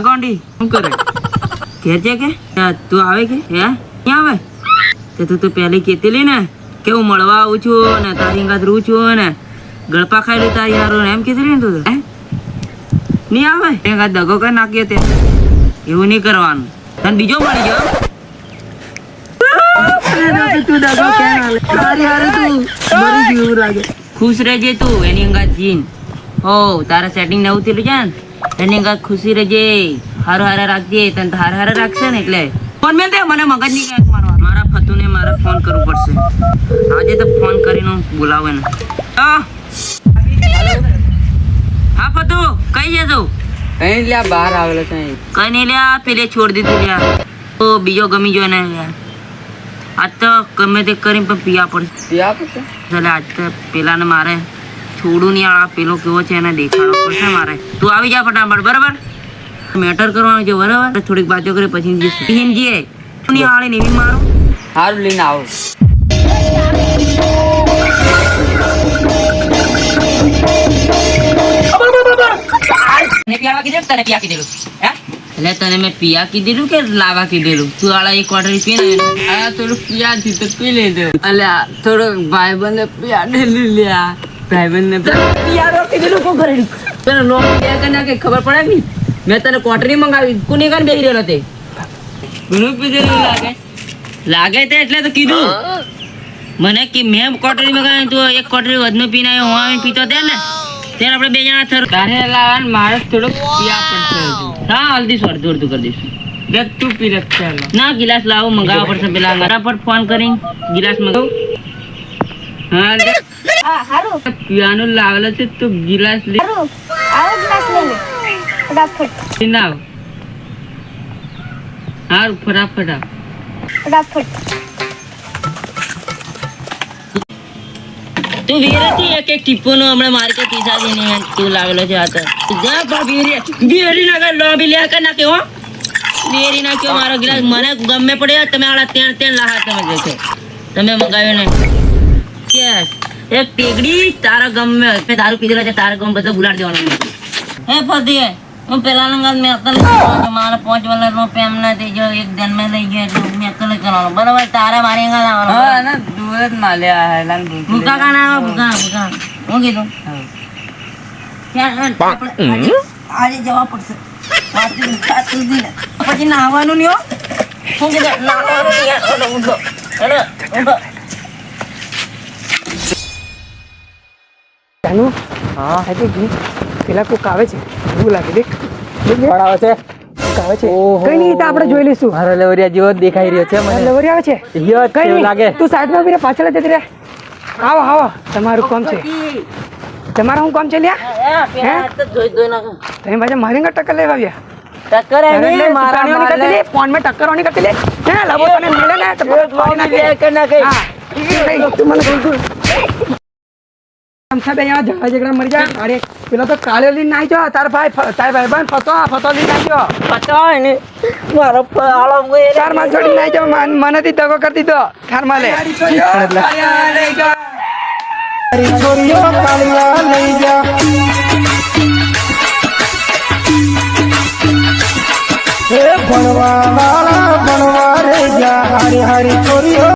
ગોંડી શું કરે ઘેર છે કે તું આવે કે હે ક્યાં આવે તે તું પહેલી કહેતી ને કે હું મળવા આવું છું ને તારી ગાત રહું છું ને ગળપા ખાઈ લે તારી હારું એમ કીધું ને તું નહીં આવે તે ગાત દગો કઈ નાખ્યો તે એવું નહીં કરવાનું તને બીજો મળી ગયો ખુશ રહેજે તું એની અંગાત જીન હો તારા સેટિંગ નવું થયેલું છે ને એની અંગાત ખુશી રહેજે હારો હારા રાખજે તને હારા હારા રાખશે ને એટલે ફોન મેં દે મને મગજ ની ક્યાંક મારવા મારા ફતુને મારે ફોન કરવું પડશે આજે તો ફોન કરીને બોલાવે ને હા ફતુ કઈ જતો કઈ લ્યા બહાર આવેલો છે કઈ નહીં લ્યા પેલે છોડ દીધું લ્યા તો બીજો ગમી ગયો ને યાર આજ તો ગમે તે કરીને પણ પીવા પડશે એટલે આજ તો પેલાને મારે છોડું નહીં આ પેલો કેવો છે એને દેખાડવો પડશે મારે તું આવી જા ફટાફટ બરાબર મેટર કરવાનું છે બરાબર થોડીક વાતો કરે પછી જઈએ નહીં આળે નહીં મારો સારું લઈને આવો એટલે તને મેં પિયા કીધેલું કે લાવા કીધેલું તું આળા એક ક્વાર્ટર પી ને થોડું પિયા થી તો પી લેજો અલ્યા થોડું ભાઈબંધ પિયા ડેલી લ્યા ભાઈબંધ ને પિયા રોકી દીધું કોણ કરેલું તને લોક પિયા કે ના કે ખબર પડે નહીં મેં તને ક્વાર્ટર ની મંગાવી કોની કાન બેહી રહેલો તે ઘણું પીધેલું લાગે તે એટલે તો કીધું મને કે મેં ક્વાર્ટર મંગાવી તું એક ક્વાર્ટર વધનો પીને આવ્યો હું આવીને પીતો તે ને ત્યારે આપણે બે જણા થર તારે લાવવાનું મારે થોડુંક પિયા પડશે હા હલ્દી સ્વાડ દોડતું કરી દઈશું દેખ તું પી લે ચાલો ના ગિલાસ લાવો મંગાવવા પડશે પેલા ફટાફટ ફોન કરી ગિલાસ મંગાવ હા હારું પિયાનો લાવેલો છે તું ગિલાસ લે આવો ગ્લાસ લઈ લે ફટાફટ નાવ હારું ફટાફટ ફટાફટ તું વીરથી એક એક ટીપોનો હમણાં માર્કેટ પીસા દઈને તું લાવેલો છે આ તો જા ભાભી બેરી ના લોબી લે કે ના કે હો બેરી ના કે મારો ગિલાસ મને ગમે પડે તમે આળા તેણ લાહા તમે દેખો તમે મંગાવ્યો ને યસ એક ટેગડી તારા ગમે મે દારૂ પીધેલો છે તારા ગમ બધો ગુલાડ દેવાનો હે ફદી હું પેલા લંગા મે અકલ મારા 5 વલર નો પેમ ના દે જો એક દિન મે લઈ ગયો એટલે મે અકલ કરવાનો બરાબર તારા મારી અંગા લાવવાનો હા ના દૂર જ માલ્યા હે લાંગ ભૂકા કાના ભૂકા હું કીધું આજે જવા પડશે પછી નાહવાનું નહીં હો હું કીધું નાહવાનું નહીં ઊંધો હા હે પેલા કોક આવે છે એવું લાગે દેખ કોણ આવે છે કઈ નહીં તો આપણે જોઈ લઈશું મારો લવરિયા જેવો દેખાઈ રહ્યો છે મને લવરી આવે છે કઈ નહીં લાગે તું સાઈડમાં ઉભી રહે પાછળ જતી રહે આવો આવો તમારું કામ છે તમારું શું કામ છે લ્યા તમે પાછા મારી ટક્કર લેવા આવ્યા ટક્કર ફોન માં ટક્કર ઓની કરતી લે હે લાવો તને મળે ને તો ઝઘડા મરી જાય અરે પેલો તો કાળો લઈને નાઈ જો તાર ભાઈ બંધ ફતો લઈને નાઈ જો મારો ચાર માસ છોડી નાઈ જો મને થી દગો કરી દીધો ચાર માલે છોરીઓ કાળિયા લઈ જા ભણવા રે જા હારી હારી છોરીઓ